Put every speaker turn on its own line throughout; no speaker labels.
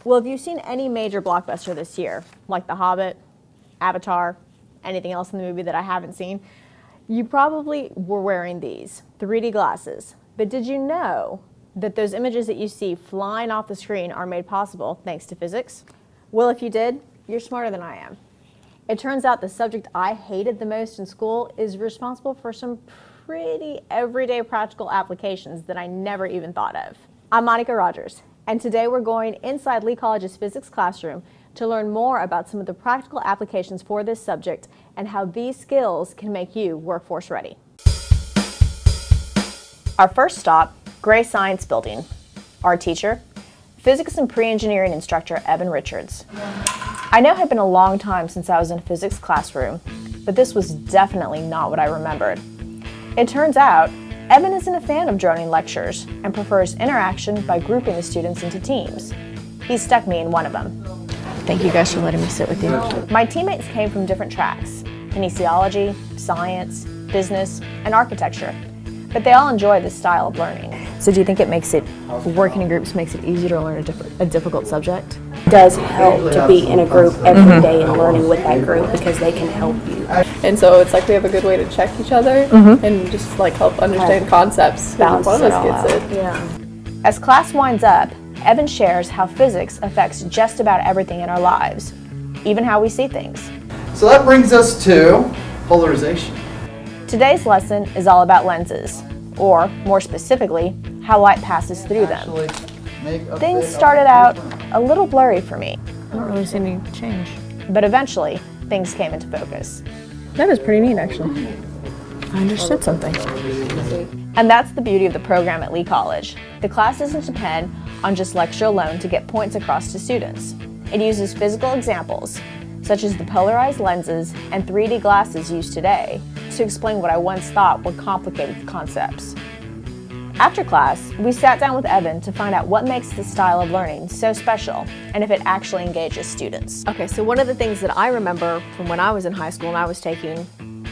Well, have you seen any major blockbuster this year, like The Hobbit, Avatar, anything else in the movie that I haven't seen? You probably were wearing these 3D glasses, but did you know that those images that you see flying off the screen are made possible thanks to physics? Well, if you did, you're smarter than I am. It turns out the subject I hated the most in school is responsible for some pretty everyday practical applications that I never even thought of. I'm Monica Rogers, and today we're going inside Lee College's physics classroom to learn more about some of the practical applications for this subject and how these skills can make you workforce ready. Our first stop, Gray Science Building. Our teacher, physics and pre-engineering instructor Evan Richards. I know it had been a long time since I was in a physics classroom, but this was definitely not what I remembered. It turns out, Evan isn't a fan of droning lectures and prefers interaction by grouping the students into teams. He stuck me in one of them. Thank you guys for letting me sit with you. My teammates came from different tracks: kinesiology, science, business, and architecture. But they all enjoy this style of learning. So do you think working in groups makes it easier to learn a difficult subject?
It does help to be in a group every day and learning with that group because they can help you.
And so it's like we have a good way to check each other and just like help understand concepts. One of us gets it.
Yeah. As class winds up, Evan shares how physics affects just about everything in our lives, even how we see things.
So that brings us to polarization.
Today's lesson is all about lenses, or more specifically, how light passes through them. Things started out a little blurry for me.
I don't really see any change.
But eventually, things came into focus.
That is pretty neat, actually. I understood something.
And that's the beauty of the program at Lee College. The class doesn't depend on just lecture alone to get points across to students. It uses physical examples, such as the polarized lenses and 3D glasses used today, to explain what I once thought were complicated concepts. After class, we sat down with Evan to find out what makes this style of learning so special and if it actually engages students. Okay, so one of the things that I remember from when I was in high school and I was taking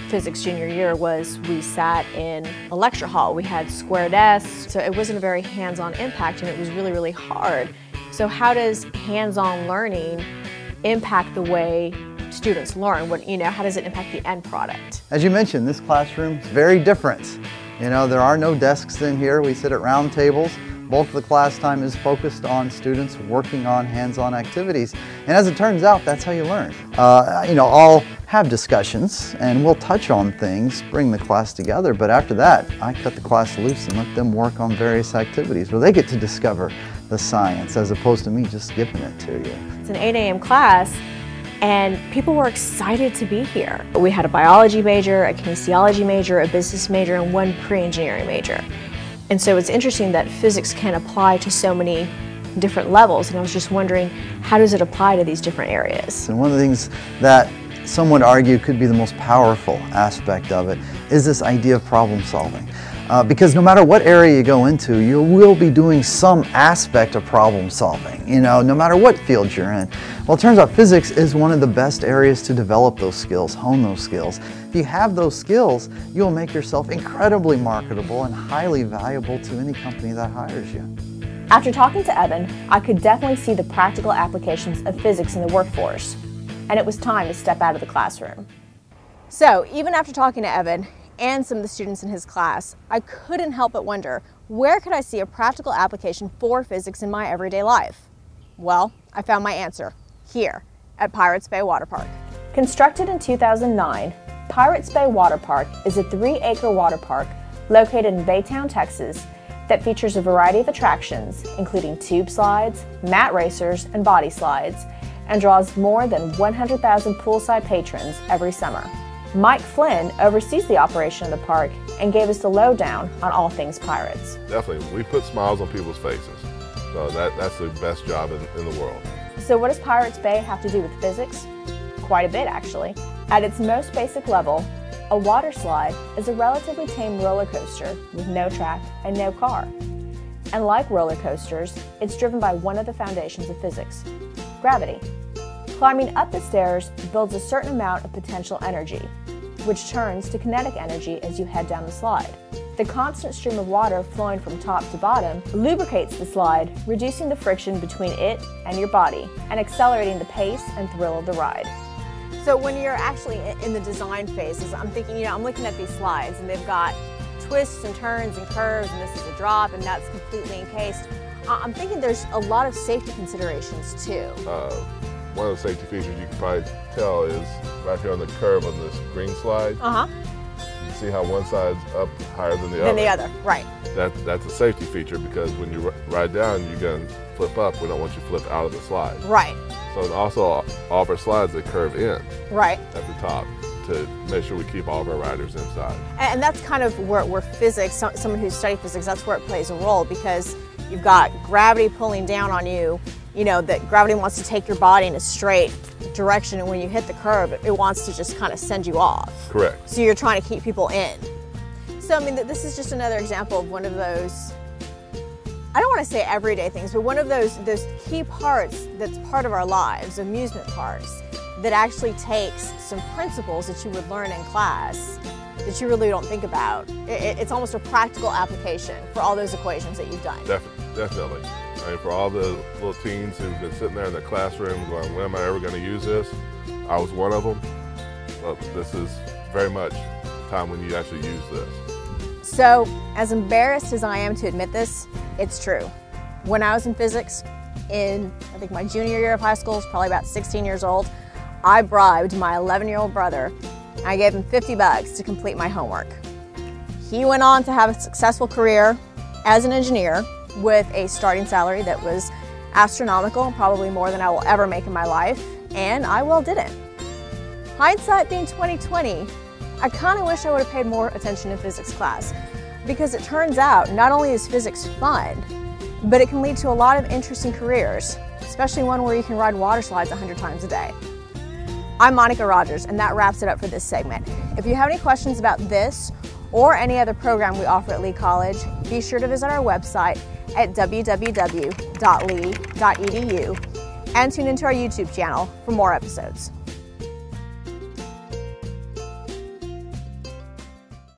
physics junior year was we sat in a lecture hall. We had square desks, so it wasn't a very hands-on impact and it was really, really hard. So how does hands-on learning impact the way students learn? How does it impact the end product?
As you mentioned, this classroom is very different. There are no desks in here. We sit at round tables. Bulk of the class time is focused on students working on hands-on activities. And as it turns out, that's how you learn. I'll have discussions and we'll touch on things, bring the class together, but after that, I cut the class loose and let them work on various activities where they get to discover the science as opposed to me just giving it to you.
It's an 8 a.m. class, and people were excited to be here. We had a biology major, a kinesiology major, a business major, and one pre-engineering major. And so it's interesting that physics can apply to so many different levels, and I was just wondering, how does it apply to these different areas?
And one of the things that some would argue could be the most powerful aspect of it is this idea of problem solving. Because no matter what area you go into, you will be doing some aspect of problem solving, no matter what field you're in. Well, it turns out physics is one of the best areas to develop those skills, hone those skills. If you have those skills, you'll make yourself incredibly marketable and highly valuable to any company that hires you.
After talking to Evan, I could definitely see the practical applications of physics in the workforce, and it was time to step out of the classroom. So, even after talking to Evan, and some of the students in his class, I couldn't help but wonder, where could I see a practical application for physics in my everyday life? Well, I found my answer, here, at Pirates Bay Water Park. Constructed in 2009, Pirates Bay Water Park is a 3-acre water park located in Baytown, Texas, that features a variety of attractions, including tube slides, mat racers, and body slides, and draws more than 100,000 poolside patrons every summer. Mike Flynn oversees the operation of the park and gave us the lowdown on all things Pirates.
Definitely, we put smiles on people's faces. So that's the best job in the world.
So what does Pirates Bay have to do with physics? Quite a bit, actually. At its most basic level, a water slide is a relatively tame roller coaster with no track and no car. And like roller coasters, it's driven by one of the foundations of physics, gravity. Climbing up the stairs builds a certain amount of potential energy, which turns to kinetic energy as you head down the slide. The constant stream of water flowing from top to bottom lubricates the slide, reducing the friction between it and your body and accelerating the pace and thrill of the ride. So when you're actually in the design phases, I'm thinking, I'm looking at these slides and they've got twists and turns and curves, and this is a drop and that's completely encased. I'm thinking there's a lot of safety considerations too.
One of the safety features you can probably tell is right here on the curve on this green slide. You see how one side's up higher than the other?
Right.
That's a safety feature, because when you ride down, you're going to flip up. We don't want you to flip out of the slide.
Right.
So it also offers slides that curve in.
Right.
At the top, to make sure we keep all of our riders inside.
And that's kind of where physics, someone who's studied physics, that's where it plays a role, because you've got gravity pulling down on you, that gravity wants to take your body in a straight direction, and when you hit the curve, it wants to just kind of send you off.
Correct.
So you're trying to keep people in. So I mean, this is just another example of one of those, I don't want to say everyday things, but one of those key parts that's part of our lives, amusement parks, that actually takes some principles that you would learn in class that you really don't think about. It's almost a practical application for all those equations that you've done.
Definitely. I mean, for all the little teens who've been sitting there in the classroom going, when am I ever going to use this? I was one of them. Well, this is very much the time when you actually use this.
So, as embarrassed as I am to admit this, it's true. When I was in physics, in I think my junior year of high school, I was probably about 16 years old, I bribed my 11-year-old brother. I gave him $50 to complete my homework. He went on to have a successful career as an engineer with a starting salary that was astronomical, probably more than I will ever make in my life, and I well didn't. Hindsight being 20/20, I kind of wish I would have paid more attention in physics class, because it turns out not only is physics fun, but it can lead to a lot of interesting careers, especially one where you can ride water slides 100 times a day. I'm Monica Rogers, and that wraps it up for this segment. If you have any questions about this or any other program we offer at Lee College, be sure to visit our website at www.lee.edu and tune into our YouTube channel for more episodes.